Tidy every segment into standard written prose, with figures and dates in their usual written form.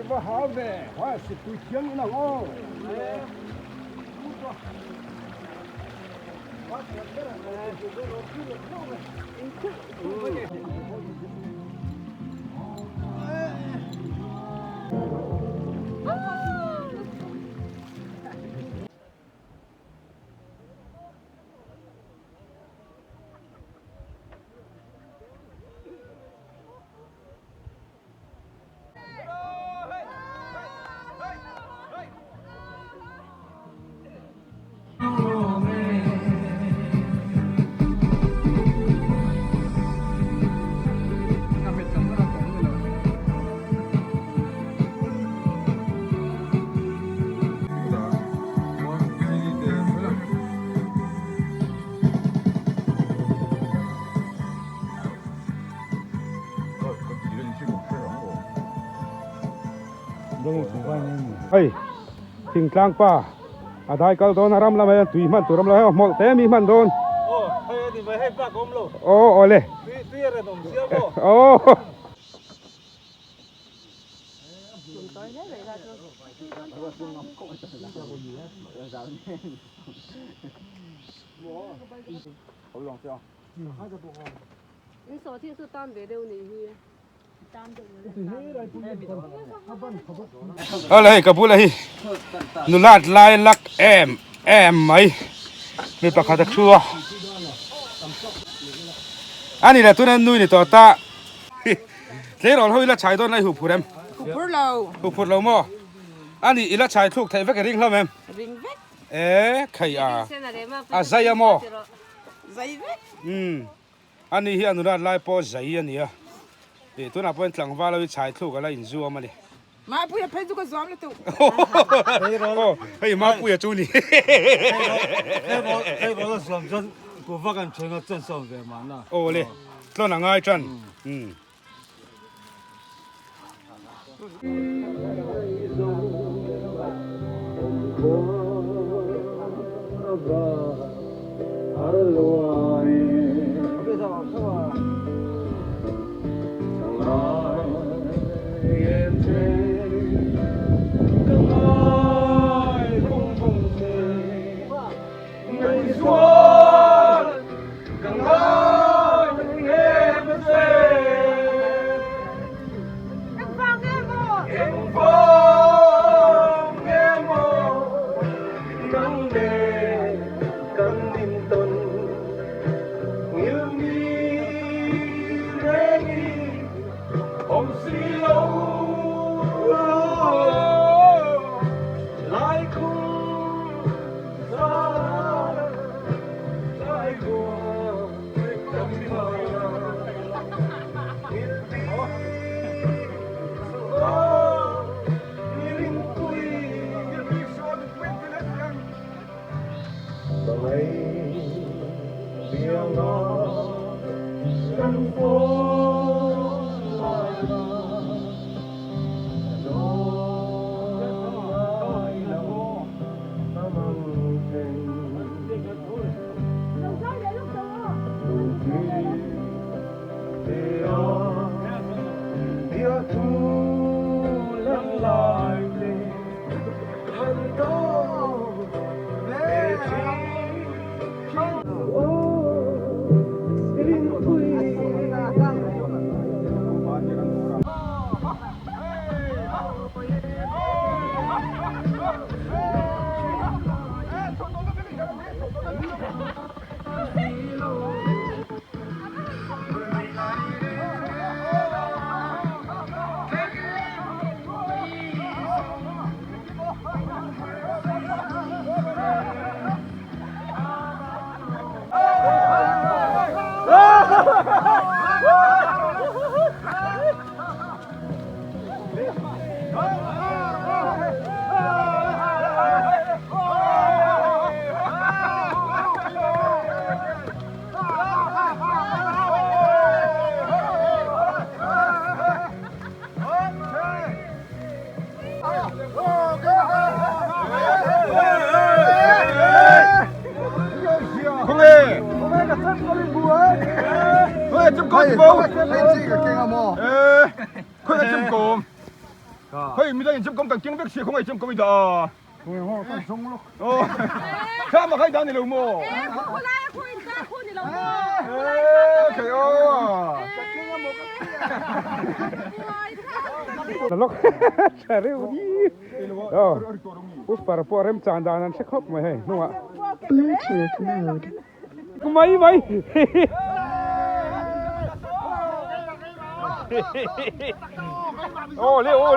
Mà hảo về, hoa sẽ tụi chiếm như nào ô. Hey, Thingtlang pa. Adai kal don haram la mai tui man turam la he mol te mi man don. Oh, hey di vai pa kom lo. Oh, ole. Tui re dom sia bo. Oh. Alay kabulay nulat lai lak em mai mi pakhat khua ani la tunan nui ni to ta le rol hoi la chai don lai hu phurem hu phur lo mo ani ila chai thuk thai vek ring hlam em ring vek khai a zai mo zai vek ani hi anurat lai po zai ani a e tu na point tlang wala wi chai thuk ala in zu amani ma pu ya phe du ka zom le tu hey ma pu ya chu ni Hey bo som jon ku va kan cheng ga chen som ve ma na. ô le lo na ngai chan chim côn vô cái gì cái kinh mò khơi là chim côn khơi mình đang chim côn càng tiếng biết gì không ai chim côn đó ôi ho con sông lúc sao mà khai đàn này luôn mò trời ơi là lúc trời ơi đó út para po em chán đàn anh sẽ khóc mày hay đúng không ạ Bluetooth mode. mấy mấy ô lê ô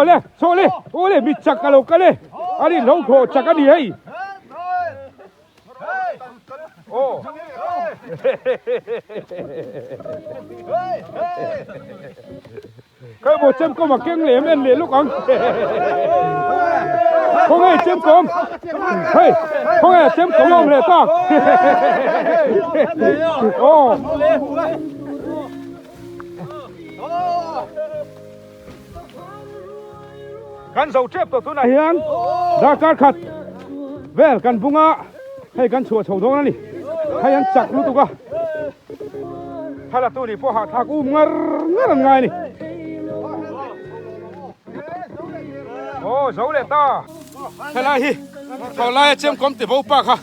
lê số lê ô lê bị chặt cả lô cả lê anh đi lâu khổ chặt cái gì hay ô cái bộ chém có mà kiêng liếm lên liền lúc ông không ai chém cơm hey không ai chém cơm ông liền ta ôกันเสาเจ็บตัวตัวไหนเฮียนดาการขัดเวลกันบุงอ่ะให้กันชัวร์ชาวดงนั่นนี่ให้ยันจักรู้ตัวก็ถ้าละตัวนี้พวกหาทากอุ้มงันไงนี่โอ้เสาเล็ดตาใช่ไรฮิเขาไล่เจียมกลมติดบุปผาค่ะ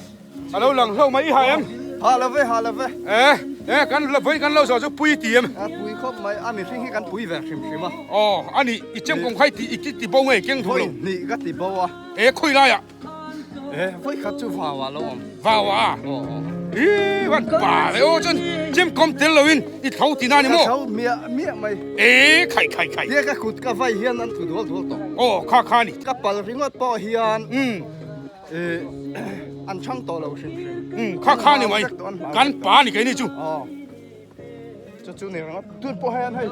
เราหลังเข้ามาอีหายมฮาละเว้กันละเว้ยกันเราสอนจะปุยตีมปุยครบไหมมีสิ่งให้กันปุยแบบชิมอ่ะอ๋ออันนี้อีเจียมกลมใครตีอีกิติบงเองเก่งถูกเลยนี่ก็ติบอ่ะคุยไรอ่ะไฟขัดจู่ฟ้าวะแล้วฟ้าวะวันป่าเลยโอ้จนเจียมกลมเต็มเลยอีเท่าตีน่านี่มั้งเขาเมียไหมไข่เดี๋ยวก็ขุดก็ไฟเฮียนนั่นถูกต่อโอ้ข้านี่ก็ปัลริงว่าปอเฮียนอันช่างโตเราชิมข้านี่ไหมกันป่านี่ไงนี่จู่จู่เนี่ยครับตุนปอเฮียนให้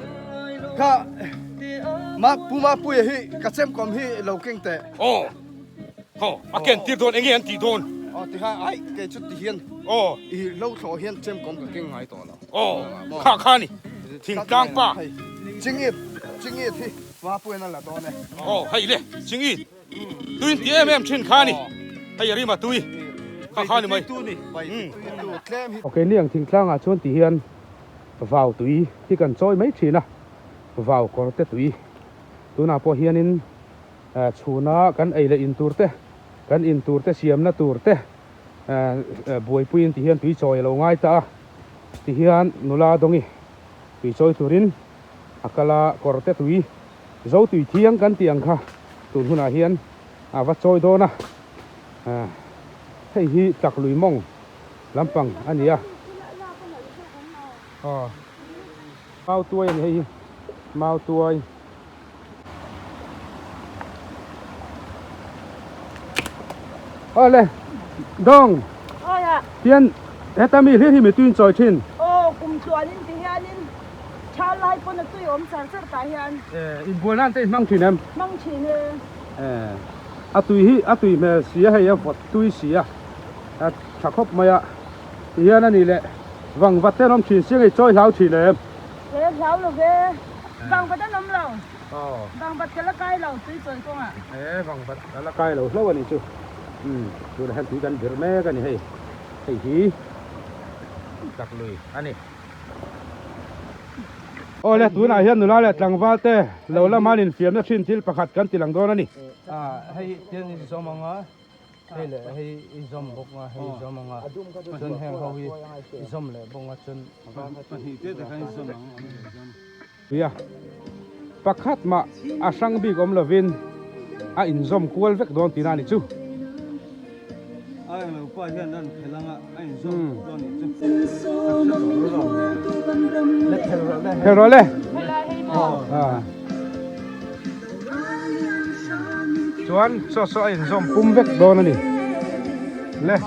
ข้ามาปุยให้กระเซ็มกอมให้เราเก่งแต่โอ้อาเกนตีโดนเองเงี้ยตีโดนที่ข้าไอ้เกจุดที่เฮียนอีเราโซเฮียนเซ็มกอมก็เก่งหายตัวแล้วข้านี่ทิ้งกลางป่าจริงที่ว่าปุยนั่นแหละตัวเนี่ยให้เลยจริงตุยตีเอ็มชินข้านี่ให้ยารีมาตุยข้านี่ไหมโอเคเนี่ยทิ้งกลางชวนตีเฮียนว่าวตุยที่กันจอยไม่ชินนะว่าวก็เตตุยตัวน่าพอเฮียนินชูน่ากันไอเลยอินตูร์เตกันอินตูร์เตเสียมน่าตูร์เตบวยปุยตีเฮียนตุยจอยเราง่ายตาตีเฮียนนุลาตรงนี้ตุยจอยตุรินอักลาก็เตตุยเจ้าตุยเที่ยงกันเตียงค่ะตุนหุ่นอาเฮียนวัดจอยโดนะให้ฮีจักลุยมองลำปังอันนี้เมาตัวยังไงเมาตัวเลยดองเทียนแต่ตามีเรื่องที่มีตื่นจอยชินกุมชวนนินที่เฮียนินชาไล่ปนตุ้ยอมสารสตาเฮียนอินบัวนั่นเต้มั่งชินมั่งชินตุยเมื่อเสียให้ยังฟดตุยเสียชักคบมาเฮียนั่นนี่แหละวังวัดเต้น้ำชินเสียงไอ้จ้อยเท้าชินเลยเท้าเลยวังวัดเต้น้ำเราวังวัดกะละไก่เราตุ้ยจอยกงวังวัดกะละไก่เราแล้ววันนี้จู่ดูแลถือกันเดือดแม่กันนี่ให้หีจักเลยอันนี้โอ้เลยตัวไหนเห็นหนูละเลยจังหวะเต้เราละมาลินเฟียมนักชินที่ประคัดกันตีหลังโดนนี่ให้เทียนอีสมังอ่ะให้เลยให้อีสมบกมาให้อีสมังอ่ะจนแห้งเขาอีสมเลยบงอ่ะจนที่เทียนแต่ให้อีสมังเบียประคัดมาอาสังบีกอมลวินอินซอมควอลเวกโดนตีนานี่จู่ไอ้เราป้าเฮียนนั่นเฮลังอ่ะไอ้ซอมโดนนี่จู่เฮโร่เลยชวนโซอินซอมปุ่มเวกโดนนี่เลย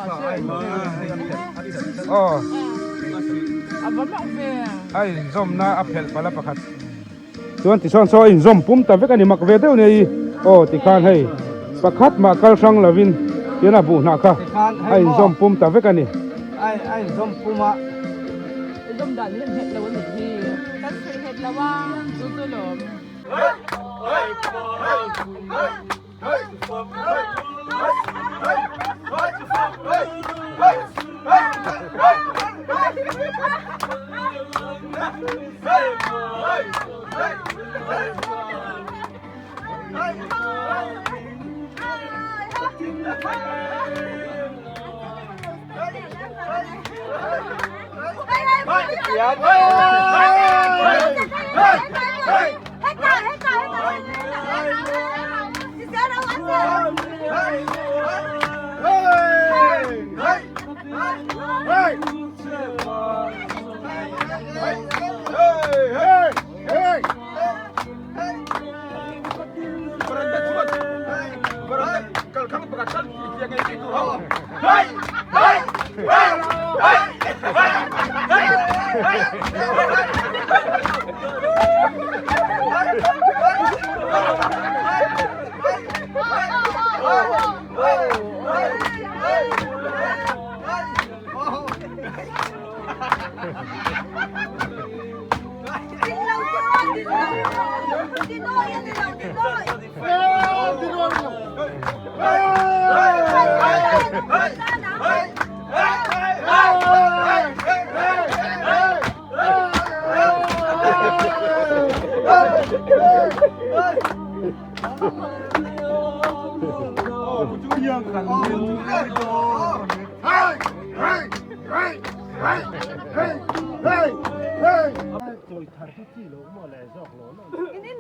ไอ้ซอมน่าอัพเฮลปะละประคัดชวนที่โซอินซอมปุ่มแต่เวกอันนี้มักเวเดลนี่ติคานให้ประคัดมากัลซังลาวินยันบุนักค่ะไอ้ซอมปุ่มตาเวกันนี่ไอ้ซอมปุ่มอ่ะซอมดันเห็ดแล้ววันนี้กันเห็ดแล้วว่าจุดๆหลอม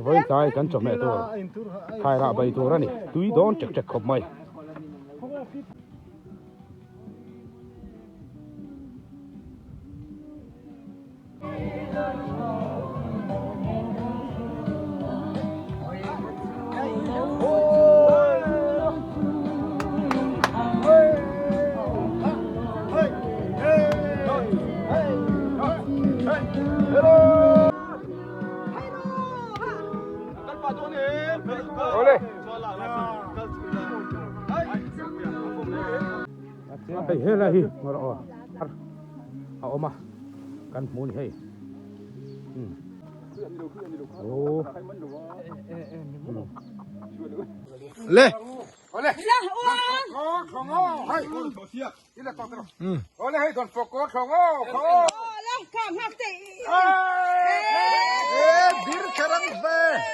với cái cắn chọc mẹ tôi khai ra bầy tôi ra nè túi đón chặt chặt khop mày hey hey là hi ngồi đó mà căn muốn đi hey ô lê oleh không hay đi là tao oleh hay còn phục có không oleh không học gì bir karang ve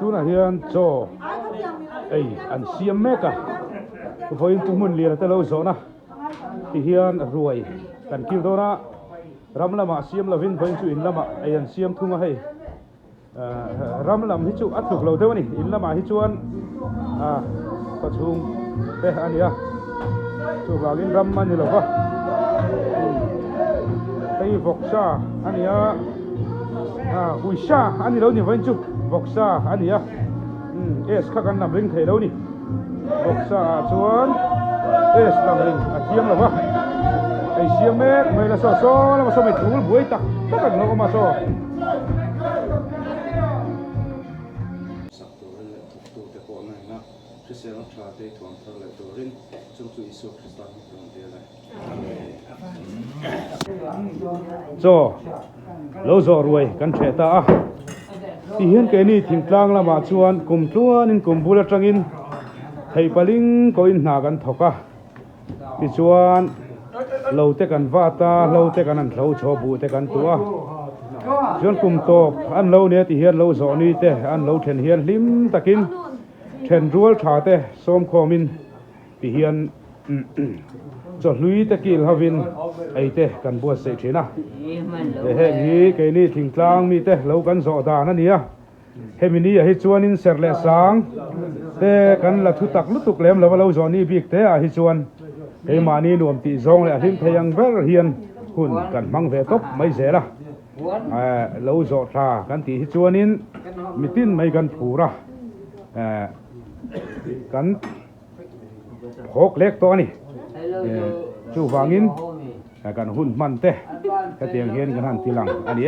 tu là hiền cho ấy ăn xiêm mẹ cả voi tu mun lia te lo zo na ti hian ruai kan kil do na ram lama siam lovin voi chu in lama ayan siam thunga hei ram lam hi chu atluk lo deu ni in lama hi chuan pachung te ania chu wangin ram mani lo wa tei voksa ania uisha ani lo ni voi chu voksa ania es kha kan nam ring thei lo ni voksa chuan es nam ring a thiam lo wa ei siam mek mai la so so la ma so mai thul buai tak tak no ma so cho lo zo ruai kan the ta a ti hian ke ni thingtlang lama chuan kum tluan in kum bula tangin thei paling ko in hna kan thoka ti chuan lo te kan vata lo te kan an thlo chho bu te kan tua chuan kum tok an lo ne ti hian lo zo ni te an lo then hian hlim takin then rual tha te som khomin ti hian cho lui te kil havin ai te kan bua se thina he ni ke ni thingtlang mi te lo kan zo da na nia hemini hi chuan in serle sang te kan la thu tak lutuk lem lo lo zo ni bik te a hi chuan he mani nuam ti zong le him theyang ver hian hun kan mang ve top mai zela lo zo tha kan ti hi chuan in mitin mai kan phura kan khok lek to ni chu wangin kan hun man te ka tiang hian kan han tilang ani